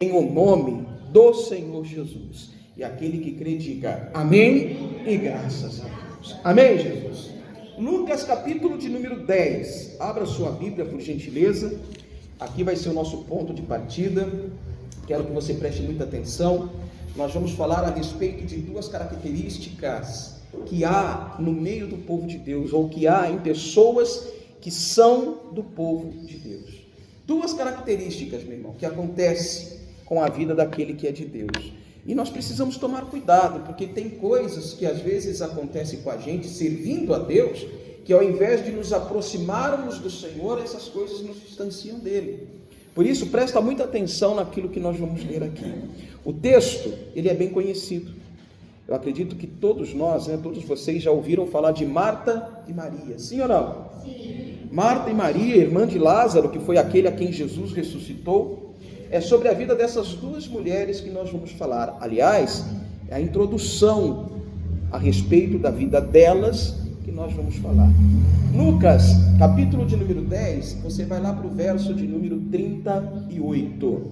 em o nome do Senhor Jesus. E aquele que crê, diga amém e graças a Deus. Amém, Jesus? Lucas capítulo de número 10. Abra sua Bíblia, por gentileza. Aqui vai ser o nosso ponto de partida. Quero que você preste muita atenção. Nós vamos falar a respeito de duas características que há no meio do povo de Deus, ou que há em pessoas que são do povo de Deus. Duas características, meu irmão, que acontecem com a vida daquele que é de Deus. E nós precisamos tomar cuidado, porque tem coisas que às vezes acontecem com a gente, servindo a Deus, que ao invés de nos aproximarmos do Senhor, essas coisas nos distanciam dele. Por isso, presta muita atenção naquilo que nós vamos ler aqui. O texto, ele é bem conhecido. Eu acredito que todos nós, todos vocês já ouviram falar de Marta e Maria, sim ou não? Sim. Marta e Maria, irmã de Lázaro, que foi aquele a quem Jesus ressuscitou. É sobre a vida dessas duas mulheres que nós vamos falar. Aliás, é a introdução a respeito da vida delas que nós vamos falar. Lucas, capítulo de número 10, você vai lá para o verso de número 38.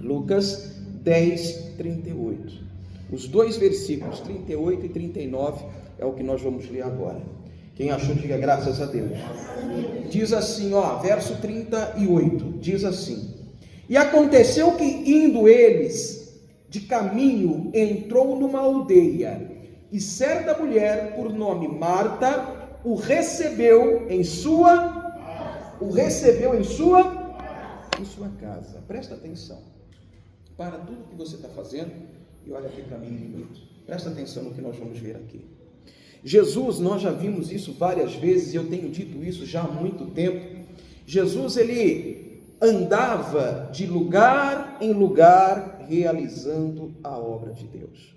Lucas 10, 38. Os dois versículos, 38 e 39, é o que nós vamos ler agora. Quem achou, diga graças a Deus. Diz assim, verso 38, diz assim: E aconteceu que, indo eles de caminho, entrou numa aldeia, e certa mulher, por nome Marta, o recebeu em sua casa. Presta atenção. Para tudo que você está fazendo e olha aqui para mim um minuto. Presta atenção no que nós vamos ver aqui. Jesus, nós já vimos isso várias vezes, e eu tenho dito isso já há muito tempo. Jesus, ele andava de lugar em lugar realizando a obra de Deus.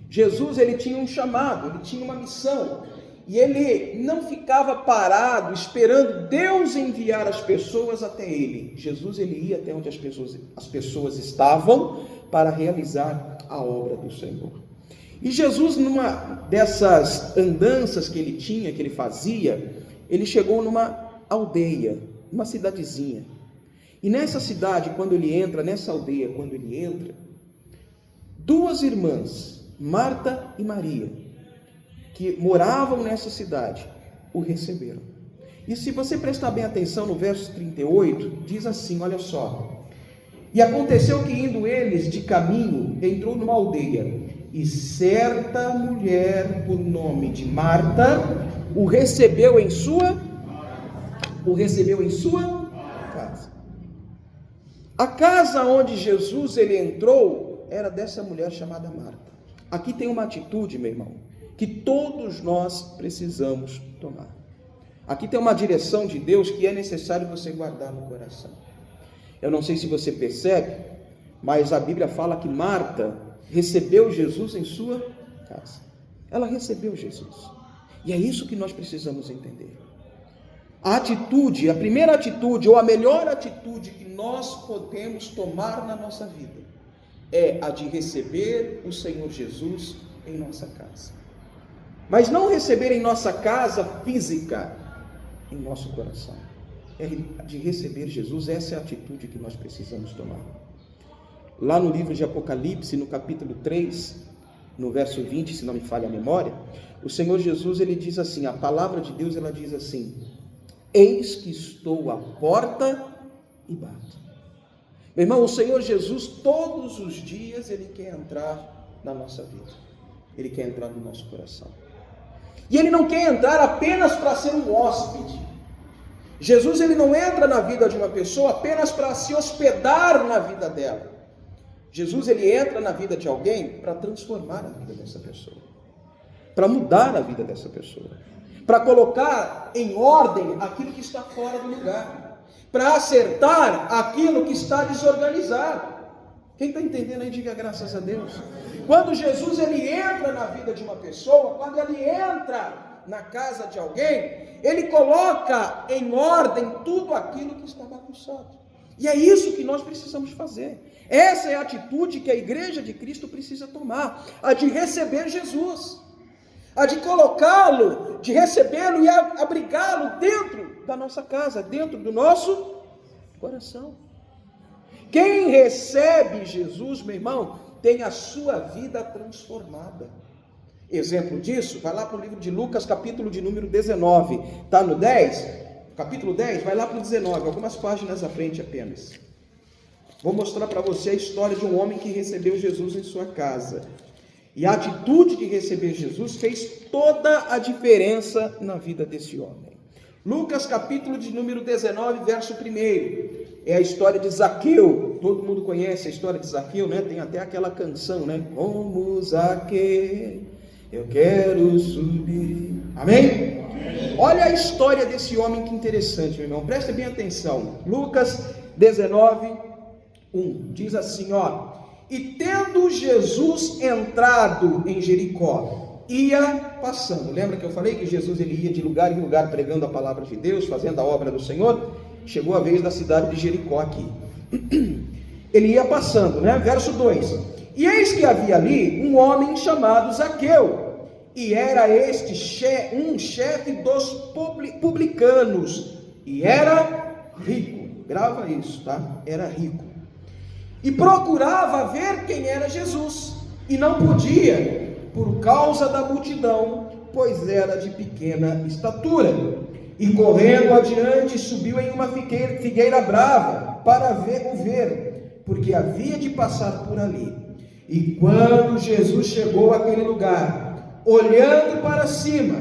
Jesus, ele tinha um chamado, ele tinha uma missão, e ele não ficava parado esperando Deus enviar as pessoas até ele. Jesus, ele ia até onde as pessoas estavam para realizar a obra do Senhor. E Jesus, numa dessas andanças que ele tinha, que ele fazia, ele chegou numa aldeia, uma cidadezinha. E nessa cidade, nessa aldeia, quando ele entra, duas irmãs, Marta e Maria, que moravam nessa cidade, o receberam. E se você prestar bem atenção no verso 38, diz assim, olha só: E aconteceu que, indo eles de caminho, entrou numa aldeia, e certa mulher, por nome de Marta, o recebeu em sua casa. A casa onde Jesus ele entrou era dessa mulher chamada Marta. Aqui tem uma atitude, meu irmão, que todos nós precisamos tomar. Aqui tem uma direção de Deus que é necessário você guardar no coração. Eu não sei se você percebe, mas a Bíblia fala que Marta recebeu Jesus em sua casa. Ela recebeu Jesus. E é isso que nós precisamos entender. A primeira atitude, ou a melhor atitude que nós podemos tomar na nossa vida, é a de receber o Senhor Jesus em nossa casa. Mas não receber em nossa casa física, em nosso coração. É de receber Jesus, essa é a atitude que nós precisamos tomar. Lá no livro de Apocalipse, no capítulo 3, no verso 20, se não me falha a memória, o Senhor Jesus, ele diz assim, a palavra de Deus, ela diz assim: Eis que estou à porta e bato. Meu irmão, o Senhor Jesus, todos os dias, ele quer entrar na nossa vida. Ele quer entrar no nosso coração. E ele não quer entrar apenas para ser um hóspede. Jesus, ele não entra na vida de uma pessoa apenas para se hospedar na vida dela. Jesus, ele entra na vida de alguém para transformar a vida dessa pessoa, para mudar a vida dessa pessoa, para colocar em ordem aquilo que está fora do lugar, para acertar aquilo que está desorganizado. Quem está entendendo aí, diga graças a Deus. Quando Jesus ele entra na vida de uma pessoa, quando ele entra na casa de alguém, ele coloca em ordem tudo aquilo que está bagunçado. E é isso que nós precisamos fazer. Essa é a atitude que a igreja de Cristo precisa tomar, a de receber Jesus, a de colocá-lo, de recebê-lo e abrigá-lo dentro da nossa casa, dentro do nosso coração. Quem recebe Jesus, meu irmão, tem a sua vida transformada. Exemplo disso, vai lá para o livro de Lucas, capítulo de número 19, está no 10, capítulo 10, vai lá para o 19, algumas páginas à frente apenas. Vou mostrar para você a história de um homem que recebeu Jesus em sua casa. E a atitude de receber Jesus fez toda a diferença na vida desse homem. Lucas capítulo de número 19, verso 1, é a história de Zaqueu. Todo mundo conhece a história de Zaqueu, né? Tem até aquela canção, né? Como Zaqueu, eu quero subir. Amém? Olha a história desse homem, que interessante, meu irmão. Presta bem atenção. Lucas 19, 1, diz assim, ó: e tendo Jesus entrado em Jericó, ia passando. Lembra que eu falei que Jesus ele ia de lugar em lugar pregando a palavra de Deus, fazendo a obra do Senhor? Chegou a vez da cidade de Jericó aqui. Ele ia passando, né? Verso 2: e eis que havia ali um homem chamado Zaqueu, e era este um chefe dos publicanos, e era rico. Grava isso, tá? Era rico. E procurava ver quem era Jesus, e não podia, por causa da multidão, pois era de pequena estatura. E correndo adiante, subiu em uma figueira brava, para o ver, porque havia de passar por ali. E quando Jesus chegou àquele lugar, olhando para cima,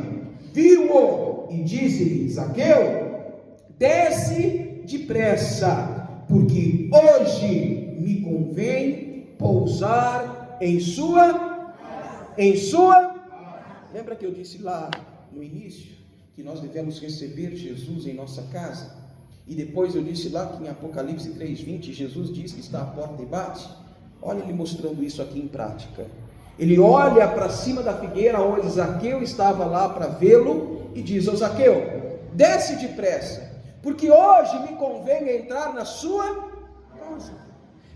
viu-o, e disse-lhe: Zaqueu, desce depressa, porque hoje me convém pousar em sua. Lembra que eu disse lá no início que nós devemos receber Jesus em nossa casa? E depois eu disse lá que em Apocalipse 3:20 Jesus diz que está à porta e bate. Olha ele mostrando isso aqui em prática. Ele olha para cima da figueira onde Zaqueu estava lá para vê-lo e diz: ô Zaqueu, desce depressa, porque hoje me convém entrar na sua casa.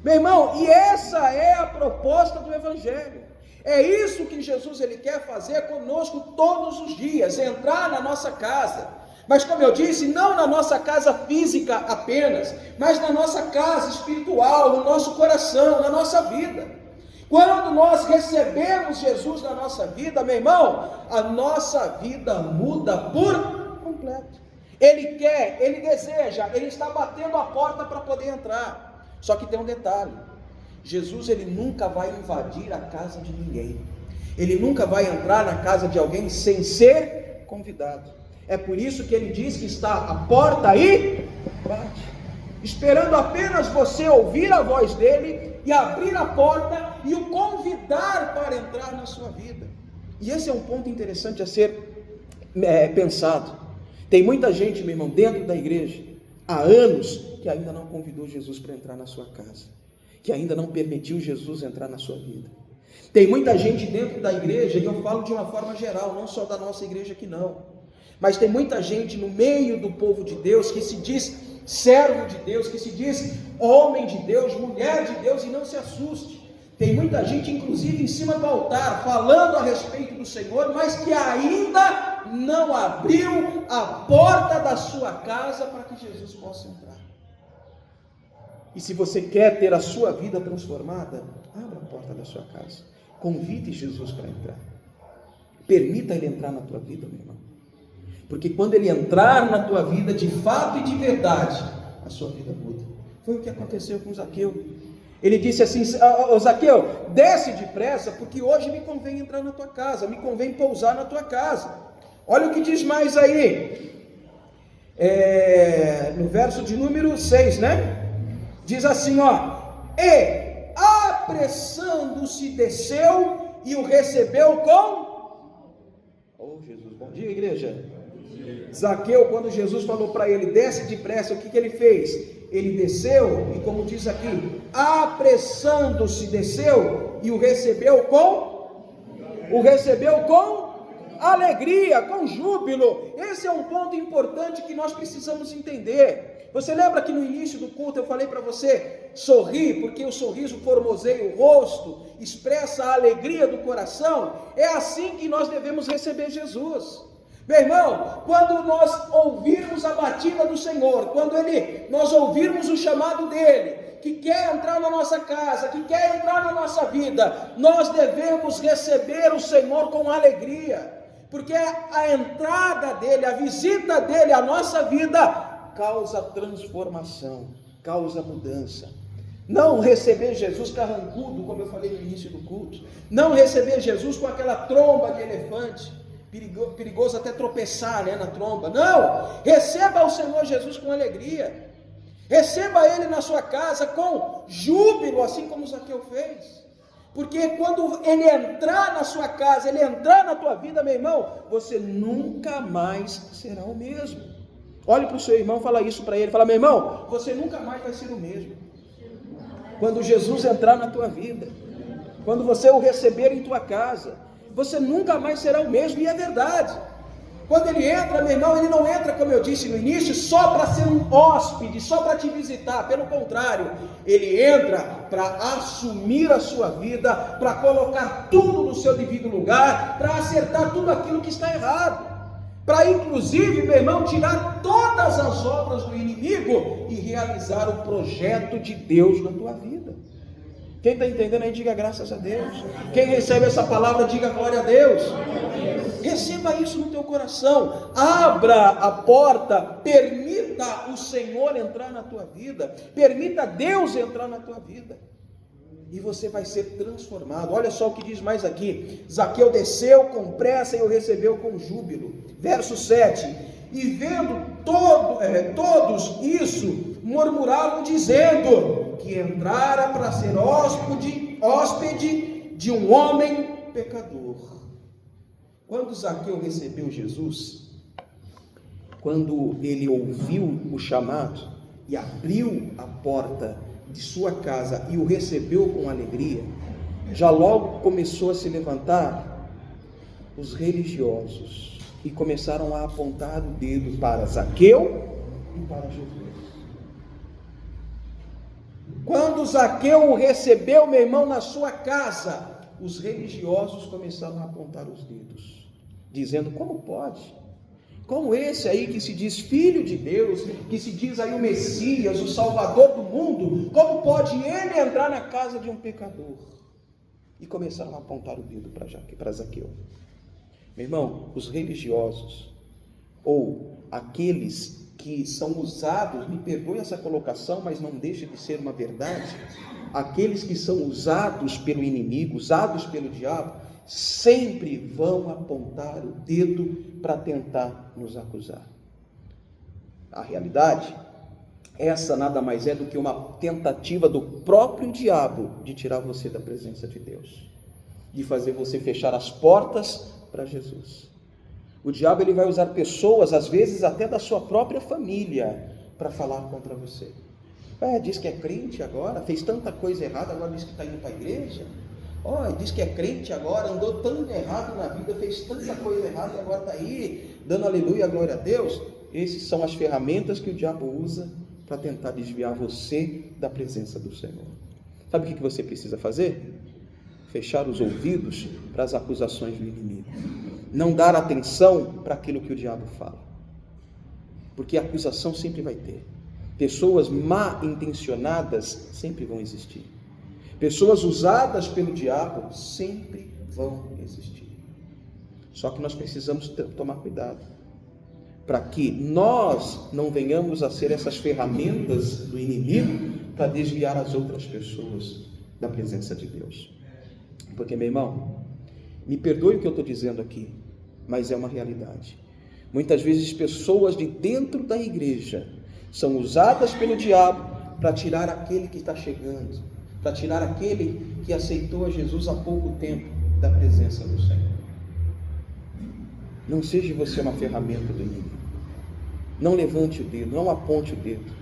Meu irmão, e essa é a proposta do Evangelho. É isso que Jesus ele quer fazer conosco todos os dias, entrar na nossa casa. Mas como eu disse, não na nossa casa física apenas, mas na nossa casa espiritual, no nosso coração, na nossa vida. Quando nós recebemos Jesus na nossa vida, meu irmão, a nossa vida muda por completo. Ele quer, ele deseja, ele está batendo a porta para poder entrar. Só que tem um detalhe: Jesus ele nunca vai invadir a casa de ninguém. Ele nunca vai entrar na casa de alguém sem ser convidado. É por isso que ele diz que está à porta e bate, esperando apenas você ouvir a voz dele e abrir a porta e o convidar para entrar na sua vida. E esse é um ponto interessante a ser pensado. Tem muita gente, meu irmão, dentro da igreja há anos que ainda não convidou Jesus para entrar na sua casa, que ainda não permitiu Jesus entrar na sua vida. Tem muita gente dentro da igreja, e eu falo de uma forma geral, não só da nossa igreja aqui não, mas tem muita gente no meio do povo de Deus que se diz servo de Deus, que se diz homem de Deus, mulher de Deus, e não se assuste. Tem muita gente inclusive em cima do altar falando a respeito do Senhor, mas que ainda não abriu a porta da sua casa para que Jesus possa entrar. E se você quer ter a sua vida transformada, abra a porta da sua casa, convide Jesus para entrar, permita ele entrar na tua vida, meu irmão, porque quando ele entrar na tua vida de fato e de verdade, a sua vida muda. Foi o que aconteceu com Zaqueu. Ele disse assim: ô Zaqueu, desce depressa, porque hoje me convém entrar na tua casa, me convém pousar na tua casa. Olha o que diz mais aí, no verso de número 6, né? Diz assim, ó: e apressando-se desceu e o recebeu com... Oh Jesus, bom dia igreja. Zaqueu, quando Jesus falou para ele, desce depressa, o que ele fez? Ele desceu e, como diz aqui, apressando-se desceu e o recebeu com alegria, com júbilo. Esse é um ponto importante que nós precisamos entender. Você lembra que no início do culto eu falei para você sorrir, porque o sorriso formoseia o rosto, expressa a alegria do coração? É assim que nós devemos receber Jesus. Meu irmão, quando nós ouvirmos a batida do Senhor, quando nós ouvirmos o chamado dele, que quer entrar na nossa casa, que quer entrar na nossa vida, nós devemos receber o Senhor com alegria, porque a entrada dele, a visita dele à nossa vida, causa transformação, causa mudança. Não receber Jesus carrancudo, como eu falei no início do culto, não receber Jesus com aquela tromba de elefante, perigoso até tropeçar, né, na tromba. Não, receba o Senhor Jesus com alegria, receba Ele na sua casa com júbilo, assim como Zaqueu fez, porque quando Ele entrar na sua casa, Ele entrar na tua vida, meu irmão, você nunca mais será o mesmo. Olhe para o seu irmão, fala isso para ele, fala: meu irmão, você nunca mais vai ser o mesmo, quando Jesus entrar na tua vida, quando você o receber em tua casa, você nunca mais será o mesmo. E é verdade. Quando ele entra, meu irmão, ele não entra, como eu disse no início, só para ser um hóspede, só para te visitar. Pelo contrário, ele entra para assumir a sua vida, para colocar tudo no seu devido lugar, para acertar tudo aquilo que está errado, para inclusive, meu irmão, tirar todas as obras do inimigo e realizar o projeto de Deus na tua vida. Quem está entendendo aí, diga graças a Deus. Quem recebe essa palavra, diga glória a Deus. Receba isso no teu coração, abra a porta, permita o Senhor entrar na tua vida, permita Deus entrar na tua vida, e você vai ser transformado. Olha só o que diz mais aqui: Zaqueu desceu com pressa e o recebeu com júbilo. Verso 7, e vendo todos isso, murmuravam dizendo que entrara para ser hóspede de um homem pecador. Quando Zaqueu recebeu Jesus, quando ele ouviu o chamado e abriu a porta de sua casa e o recebeu com alegria, já logo começou a se levantar os religiosos e começaram a apontar o dedo para Zaqueu e para Jesus. Quando Zaqueu o recebeu, meu irmão, na sua casa, os religiosos começaram a apontar os dedos, dizendo: como pode? Como esse aí que se diz filho de Deus, que se diz aí o Messias, o Salvador do mundo, como pode ele entrar na casa de um pecador? E começaram a apontar o dedo para Zaqueu. Meu irmão, os religiosos, ou aqueles que são usados, me perdoe essa colocação, mas não deixa de ser uma verdade, aqueles que são usados pelo inimigo, usados pelo diabo, sempre vão apontar o dedo para tentar nos acusar. A realidade, essa nada mais é do que uma tentativa do próprio diabo de tirar você da presença de Deus, de fazer você fechar as portas para Jesus. O diabo, ele vai usar pessoas, às vezes até da sua própria família, para falar contra você. Diz que é crente agora, fez tanta coisa errada, agora diz que está indo para a igreja. Diz que é crente agora, andou tão errado na vida, fez tanta coisa errada e agora está aí, dando aleluia, glória a Deus. Essas são as ferramentas que o diabo usa para tentar desviar você da presença do Senhor. Sabe o que você precisa fazer? Fechar os ouvidos para as acusações do inimigo. Não dar atenção para aquilo que o diabo fala. Porque a acusação sempre vai ter. Pessoas mal intencionadas sempre vão existir. Pessoas usadas pelo diabo sempre vão existir. Só que nós precisamos tomar cuidado, para que nós não venhamos a ser essas ferramentas do inimigo para desviar as outras pessoas da presença de Deus. Porque, meu irmão, me perdoe o que eu estou dizendo aqui, mas é uma realidade. Muitas vezes pessoas de dentro da igreja são usadas pelo diabo para tirar aquele que está chegando, para tirar aquele que aceitou a Jesus há pouco tempo da presença do Senhor. Não seja você uma ferramenta do inimigo. Não levante o dedo, não aponte o dedo.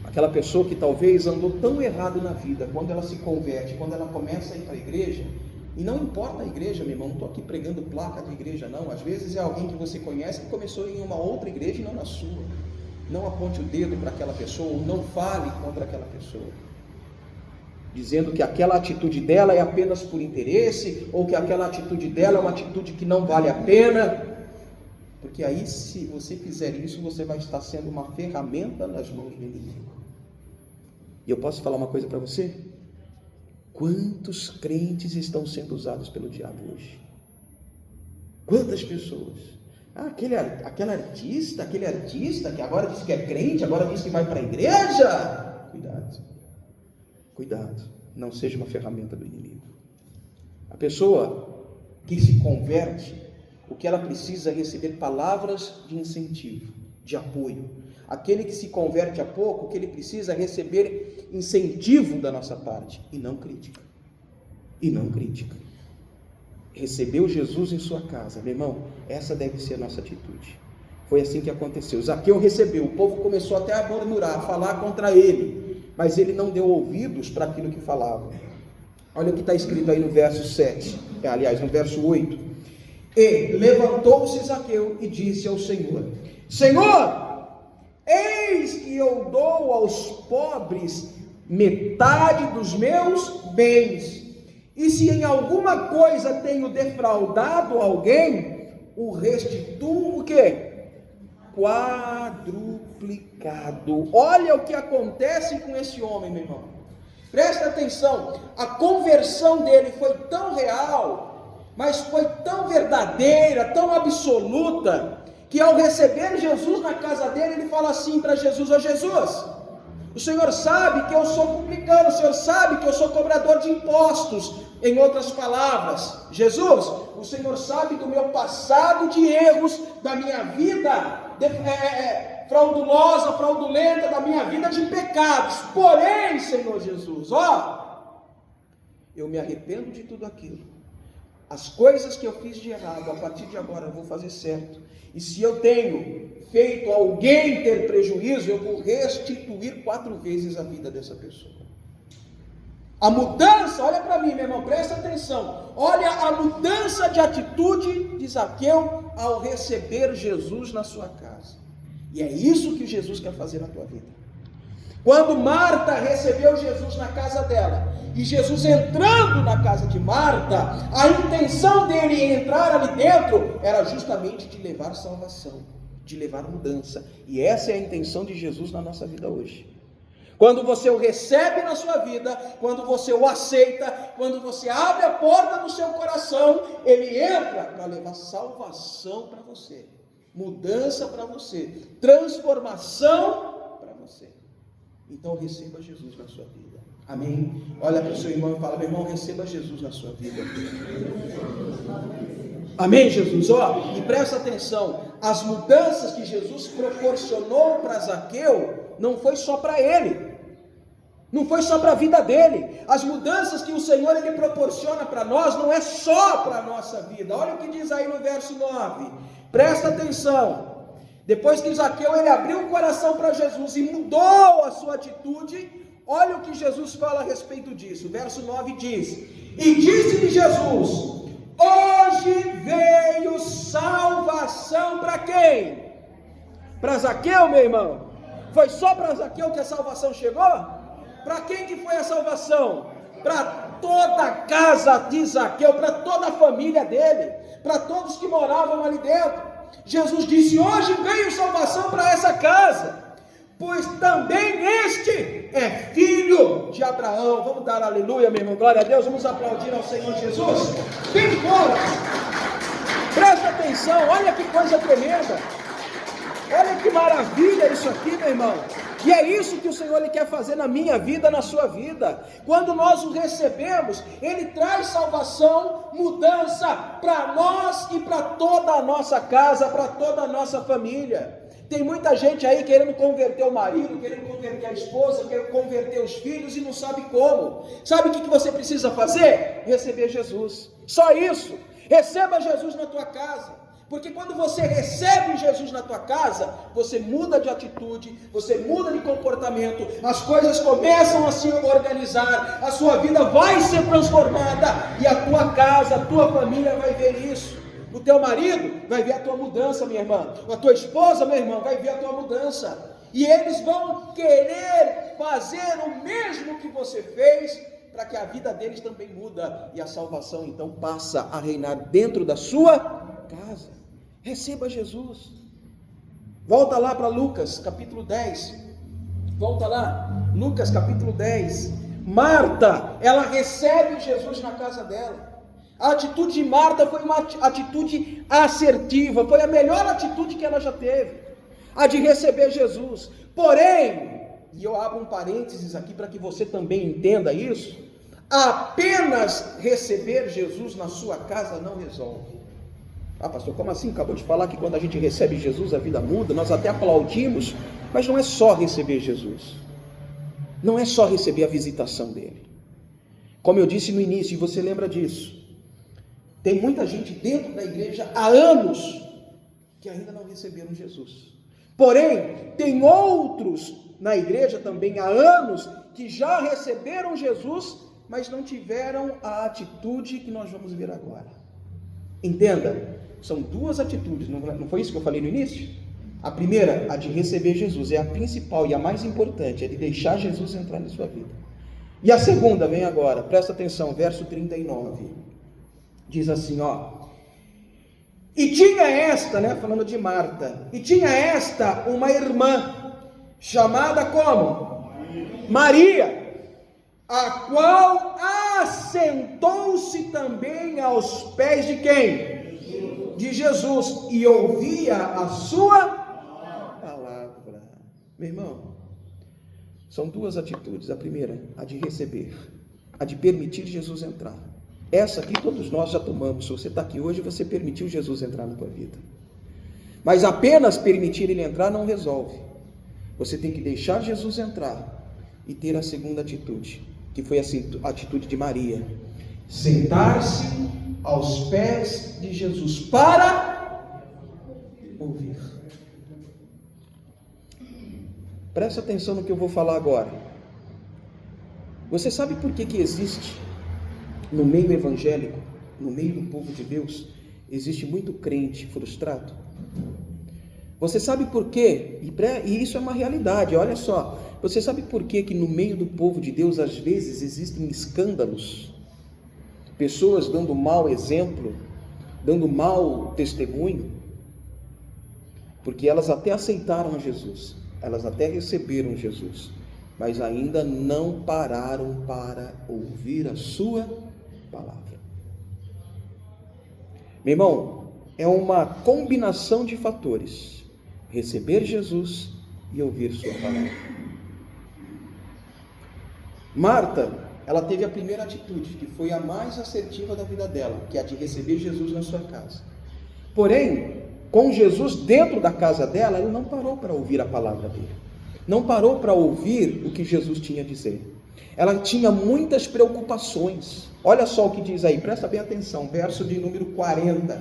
Aquela pessoa que talvez andou tão errado na vida, quando ela se converte, quando ela começa a ir para a igreja, e não importa a igreja, meu irmão, não estou aqui pregando placa de igreja não, às vezes é alguém que você conhece que começou em uma outra igreja e não na sua. Não aponte o dedo para aquela pessoa, ou não fale contra aquela pessoa, dizendo que aquela atitude dela é apenas por interesse, ou que aquela atitude dela é uma atitude que não vale a pena, porque aí, se você fizer isso, você vai estar sendo uma ferramenta nas mãos do inimigo. E eu posso falar uma coisa para você? Quantos crentes estão sendo usados pelo diabo hoje? Quantas pessoas? Aquele artista que agora diz que é crente, agora diz que vai para a igreja. Cuidado, não seja uma ferramenta do inimigo. A pessoa que se converte, o que ela precisa é receber palavras de incentivo, de apoio. Aquele que se converte há pouco, o que ele precisa é receber incentivo da nossa parte, e não crítica. Recebeu Jesus em sua casa, meu irmão, essa deve ser a nossa atitude. Foi assim que aconteceu. Zaqueu recebeu, o povo começou até a murmurar, a falar contra ele, mas ele não deu ouvidos para aquilo que falava. Olha o que está escrito aí no verso 7, aliás, no verso 8. E levantou-se Zaqueu e disse ao Senhor: Senhor, eis que eu dou aos pobres metade dos meus bens, e se em alguma coisa tenho defraudado alguém, o restituo o quê? Quadruplicado. Olha o que acontece com esse homem, meu irmão. Presta atenção, a conversão dele foi tão real, mas foi tão verdadeira, tão absoluta, que ao receber Jesus na casa dele, ele fala assim para Jesus: ó Jesus, o Senhor sabe que eu sou publicano, o Senhor sabe que eu sou cobrador de impostos. Em outras palavras, Jesus, o Senhor sabe do meu passado de erros, da minha vida fraudulosa, fraudulenta, da minha vida de pecados. Porém, Senhor Jesus, eu me arrependo de tudo aquilo. As coisas que eu fiz de errado, a partir de agora eu vou fazer certo. E se eu tenho feito alguém ter prejuízo, eu vou restituir 4 vezes a vida dessa pessoa. A mudança, olha para mim, meu irmão, presta atenção. Olha a mudança de atitude de Zaqueu ao receber Jesus na sua casa. E é isso que Jesus quer fazer na tua vida. Quando Marta recebeu Jesus na casa dela, e Jesus entrando na casa de Marta, a intenção dele em entrar ali dentro era justamente de levar salvação, de levar mudança. E essa é a intenção de Jesus na nossa vida hoje. Quando você o recebe na sua vida, quando você o aceita, quando você abre a porta do seu coração, ele entra para levar salvação para você, mudança para você, transformação para você. Então receba Jesus na sua vida. Amém? Olha para o seu irmão e fala: meu irmão, receba Jesus na sua vida. Amém, Jesus? E presta atenção, as mudanças que Jesus proporcionou para Zaqueu, não foi só para ele, não foi só para a vida dele. As mudanças que o Senhor ele proporciona para nós, não é só para a nossa vida. Olha o que diz aí no verso 9, presta atenção. Depois que Zaqueu ele abriu o coração para Jesus e mudou a sua atitude, olha o que Jesus fala a respeito disso. O verso 9 diz: e disse-lhe Jesus: hoje veio salvação para quem? Para Zaqueu, meu irmão. Foi só para Zaqueu que a salvação chegou? Para quem que foi a salvação? Para toda a casa de Zaqueu, para toda a família dele, para todos que moravam ali dentro. Jesus disse: hoje veio salvação para essa casa, pois também este é filho de Abraão. Vamos dar aleluia, meu irmão, glória a Deus, vamos aplaudir ao Senhor Jesus. Vem fora, presta atenção, olha que coisa tremenda, olha que maravilha isso aqui, meu irmão. E é isso que o Senhor ele quer fazer na minha vida, na sua vida. Quando nós o recebemos, ele traz salvação, mudança para nós e para toda a nossa casa, para toda a nossa família. Tem muita gente aí querendo converter o marido, querendo converter a esposa, querendo converter os filhos e não sabe como. Sabe o que você precisa fazer? Receber Jesus. Só isso. Receba Jesus na tua casa. Porque quando você recebe Jesus na tua casa, você muda de atitude, você muda de comportamento, as coisas começam a se organizar, a sua vida vai ser transformada, e a tua casa, a tua família vai ver isso. O teu marido vai ver a tua mudança, minha irmã, a tua esposa, meu irmão, vai ver a tua mudança, e eles vão querer fazer o mesmo que você fez, para que a vida deles também muda, e a salvação então passa a reinar dentro da sua casa. Receba Jesus. Volta lá para Lucas capítulo 10. Volta lá. Lucas capítulo 10. Marta, ela recebe Jesus na casa dela. A atitude de Marta foi uma atitude assertiva, foi a melhor atitude que ela já teve, a de receber Jesus. Porém, e eu abro um parênteses aqui para que você também entenda isso, apenas receber Jesus na sua casa não resolve. Ah, pastor, como assim? Acabou de falar que quando a gente recebe Jesus a vida muda, nós até aplaudimos, mas não é só receber Jesus, não é só receber a visitação dele. Como eu disse no início, e você lembra disso, tem muita gente dentro da igreja há anos que ainda não receberam Jesus. Porém, tem outros na igreja também há anos que já receberam Jesus, mas não tiveram a atitude que nós vamos ver agora. Entenda, são duas atitudes, não foi isso que eu falei no início? A primeira, a de receber Jesus, é a principal e a mais importante, é de deixar Jesus entrar na sua vida. E a segunda, vem agora, presta atenção, verso 39, diz assim, e tinha esta, falando de Marta, e tinha esta uma irmã, chamada como? Maria, a qual assentou-se também aos pés de quem? De Jesus, e ouvia a sua palavra. Meu irmão, são duas atitudes. A primeira, a de receber, a de permitir Jesus entrar. Essa aqui todos nós já tomamos. Se você está aqui hoje, você permitiu Jesus entrar na tua vida. Mas apenas permitir ele entrar não resolve. Você tem que deixar Jesus entrar e ter a segunda atitude, que foi a atitude de Maria: sentar-se aos pés de Jesus para ouvir. Presta atenção no que eu vou falar agora. Você sabe por que existe no meio evangélico, no meio do povo de Deus, existe muito crente frustrado? Você sabe por quê? E isso é uma realidade, olha só. Você sabe por quê que no meio do povo de Deus, às vezes, existem escândalos? Pessoas dando mau exemplo, dando mau testemunho? Porque elas até aceitaram Jesus, elas até receberam Jesus, mas ainda não pararam para ouvir a sua palavra. Meu irmão, é uma combinação de fatores: receber Jesus e ouvir sua palavra. Marta, ela teve a primeira atitude, que foi a mais assertiva da vida dela, que é a de receber Jesus na sua casa. Porém, com Jesus dentro da casa dela, ela não parou para ouvir a palavra dele, não parou para ouvir o que Jesus tinha a dizer. Ela tinha muitas preocupações. Olha só o que diz aí, presta bem atenção, verso de número 40.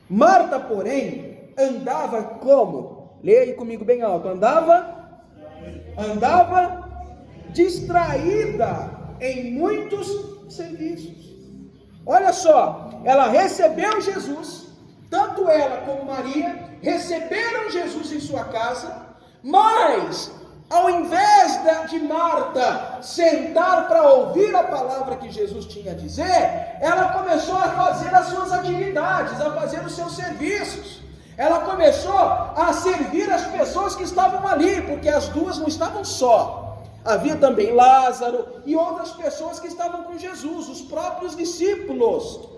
Marta, porém, andava como? Leia aí comigo bem alto. Andava distraída em muitos serviços. Olha só, ela recebeu Jesus, tanto ela como Maria receberam Jesus em sua casa, mas ao invés de Marta sentar para ouvir a palavra que Jesus tinha a dizer, ela começou a fazer as suas atividades, a fazer os seus serviços. Ela começou a servir as pessoas que estavam ali, porque as duas não estavam só. Havia também Lázaro e outras pessoas que estavam com Jesus, os próprios discípulos.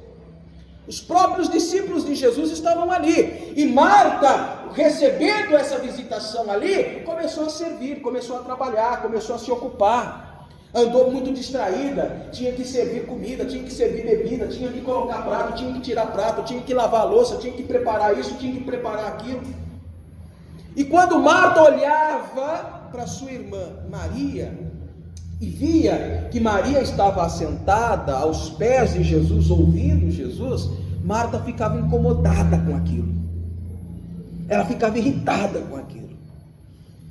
Os próprios discípulos de Jesus estavam ali. E Marta, recebendo essa visitação ali, começou a servir, começou a trabalhar, começou a se ocupar. Andou muito distraída, tinha que servir comida, tinha que servir bebida, tinha que colocar prato, tinha que tirar prato, tinha que lavar a louça, tinha que preparar isso, tinha que preparar aquilo. E quando Marta olhava para sua irmã Maria e via que Maria estava assentada aos pés de Jesus, ouvindo Jesus, Marta ficava incomodada com aquilo. Ela ficava irritada com aquilo,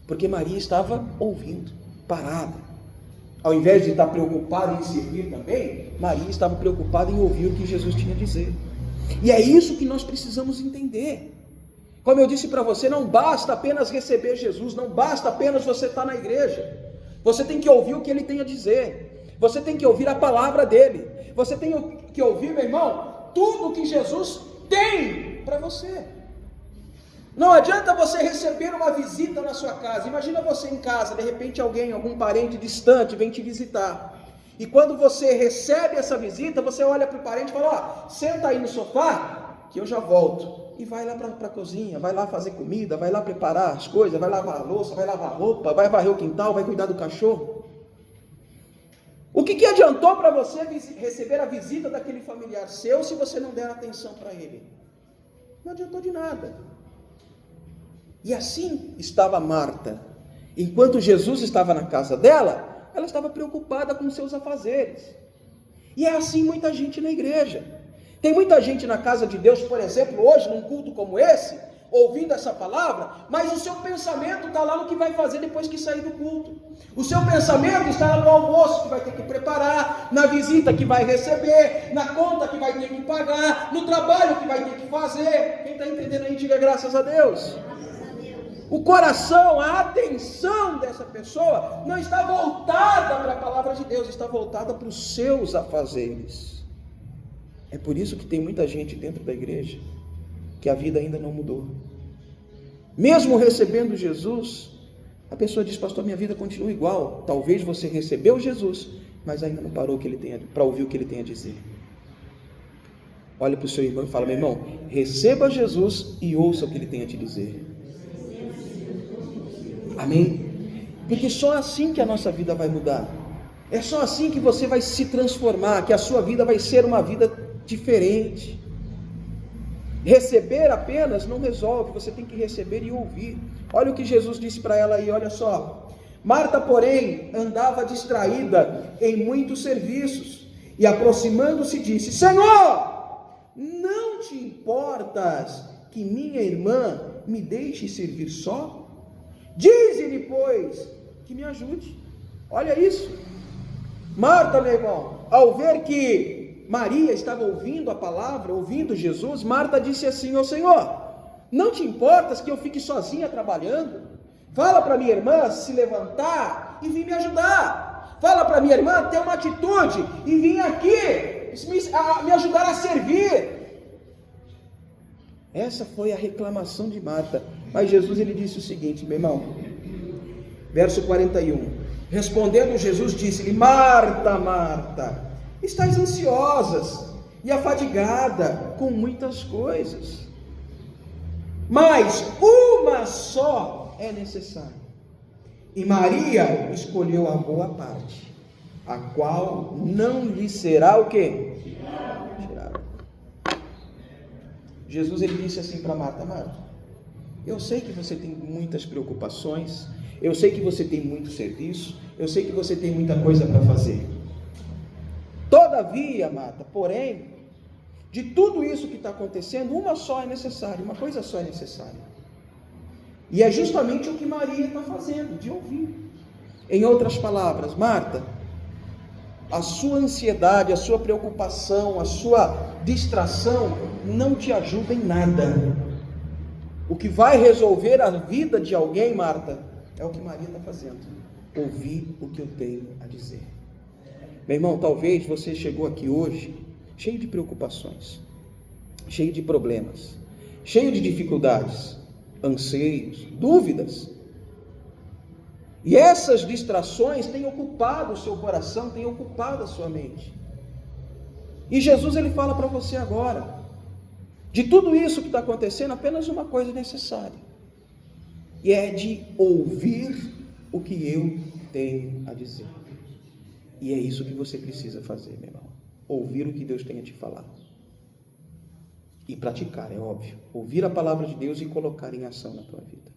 porque Maria estava ouvindo, parada. Ao invés de estar preocupada em servir também, Maria estava preocupada em ouvir o que Jesus tinha a dizer. E é isso que nós precisamos entender. Como eu disse para você, não basta apenas receber Jesus, não basta apenas você estar na igreja. Você tem que ouvir o que ele tem a dizer. Você tem que ouvir a palavra dele. Você tem que ouvir, meu irmão, tudo que Jesus tem para você. Não adianta você receber uma visita na sua casa. Imagina você em casa, de repente alguém, algum parente distante vem te visitar. E quando você recebe essa visita, você olha para o parente e fala, ó, senta aí no sofá que eu já volto. E vai lá para a cozinha, vai lá fazer comida, vai lá preparar as coisas, vai lavar a louça, vai lavar a roupa, vai varrer o quintal, vai cuidar do cachorro. O que adiantou para você receber a visita daquele familiar seu se você não der atenção para ele? Não adiantou de nada. E assim estava Marta. Enquanto Jesus estava na casa dela, ela estava preocupada com seus afazeres. E é assim muita gente na igreja. Tem muita gente na casa de Deus, por exemplo, hoje, num culto como esse, ouvindo essa palavra, mas o seu pensamento está lá no que vai fazer depois que sair do culto. O seu pensamento está lá no almoço que vai ter que preparar, na visita que vai receber, na conta que vai ter que pagar, no trabalho que vai ter que fazer. Quem está entendendo aí, diga graças a Deus. O coração, a atenção dessa pessoa não está voltada para a palavra de Deus, está voltada para os seus afazeres. É por isso que tem muita gente dentro da igreja que a vida ainda não mudou. Mesmo recebendo Jesus, a pessoa diz, pastor, minha vida continua igual. Talvez você recebeu Jesus, mas ainda não parou para ouvir o que ele tem a dizer. Olha para o seu irmão e fala, meu irmão, receba Jesus e ouça o que ele tem a te dizer. Amém? Porque só assim que a nossa vida vai mudar. É só assim que você vai se transformar, que a sua vida vai ser uma vida diferente. Receber apenas não resolve, você tem que receber e ouvir. Olha o que Jesus disse para ela aí, olha só. Marta, porém, andava distraída em muitos serviços, e aproximando-se disse, Senhor, não te importas que minha irmã me deixe servir só? Dize-lhe, pois, que me ajude. Olha isso. Marta, meu irmão, ao ver que Maria estava ouvindo a palavra, ouvindo Jesus, Marta disse assim, ô Senhor, não te importas que eu fique sozinha trabalhando? Fala para minha irmã se levantar e vir me ajudar. Fala para minha irmã ter uma atitude e vir aqui me ajudar a servir. Essa foi a reclamação de Marta. Mas Jesus, ele disse o seguinte, meu irmão, verso 41, respondendo Jesus disse-lhe, Marta, Marta, estás ansiosa e afadigada com muitas coisas, mas uma só é necessária, e Maria escolheu a boa parte, a qual não lhe será o quê? Tirada. Jesus, ele disse assim para Marta, Marta, eu sei que você tem muitas preocupações, eu sei que você tem muito serviço, eu sei que você tem muita coisa para fazer. Todavia, Marta, porém, de tudo isso que está acontecendo, uma só é necessária, uma coisa só é necessária. E é justamente o que Maria está fazendo, de ouvir. Em outras palavras, Marta, a sua ansiedade, a sua preocupação, a sua distração não te ajuda em nada. O que vai resolver a vida de alguém, Marta, é o que Maria está fazendo. Ouvir o que eu tenho a dizer. Meu irmão, talvez você chegou aqui hoje cheio de preocupações, cheio de problemas, cheio de dificuldades, anseios, dúvidas. E essas distrações têm ocupado o seu coração, têm ocupado a sua mente. E Jesus, ele fala para você agora, de tudo isso que está acontecendo, apenas uma coisa necessária, e é de ouvir o que eu tenho a dizer. E é isso que você precisa fazer, meu irmão, ouvir o que Deus tem a te falar, e praticar, é óbvio, ouvir a palavra de Deus e colocar em ação na tua vida.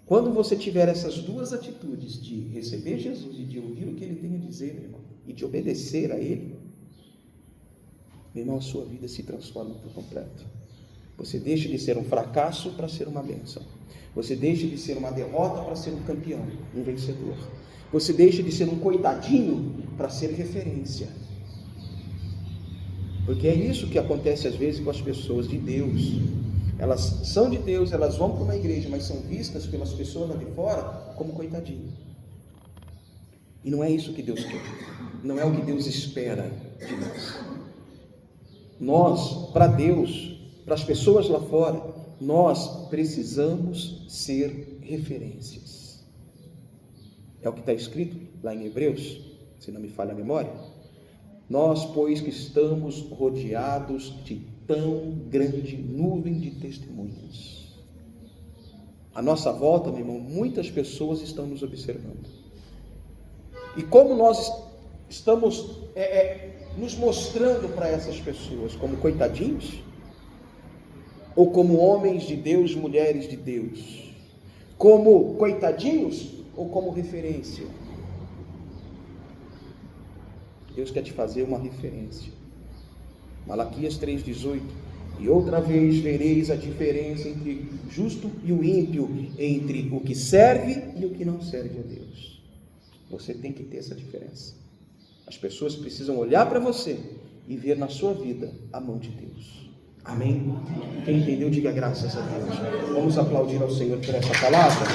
Quando você tiver essas duas atitudes, de receber Jesus e de ouvir o que Ele tem a dizer, meu irmão, e de obedecer a Ele, meu irmão, a sua vida se transforma por completo. Você deixa de ser um fracasso para ser uma bênção. Você deixa de ser uma derrota para ser um campeão, um vencedor. Você deixa de ser um coitadinho para ser referência. Porque é isso que acontece às vezes com as pessoas de Deus. Elas são de Deus, elas vão para uma igreja, mas são vistas pelas pessoas lá de fora como coitadinho. E não é isso que Deus quer. Não é o que Deus espera de nós. Nós, para Deus, para as pessoas lá fora, nós precisamos ser referências. É o que está escrito lá em Hebreus, se não me falha a memória. Nós, pois, que estamos rodeados de tão grande nuvem de testemunhas. À nossa volta, meu irmão, muitas pessoas estão nos observando. E como nós estamos nos mostrando para essas pessoas? Como coitadinhos? Ou como homens de Deus, mulheres de Deus? Como coitadinhos ou como referência? Deus quer te fazer uma referência. Malaquias 3,18: e outra vez vereis a diferença entre o justo e o ímpio, entre o que serve e o que não serve a Deus. Você tem que ter essa diferença. As pessoas precisam olhar para você e ver na sua vida a mão de Deus. Amém? Quem entendeu, diga graças a Deus. Vamos aplaudir ao Senhor por essa palavra.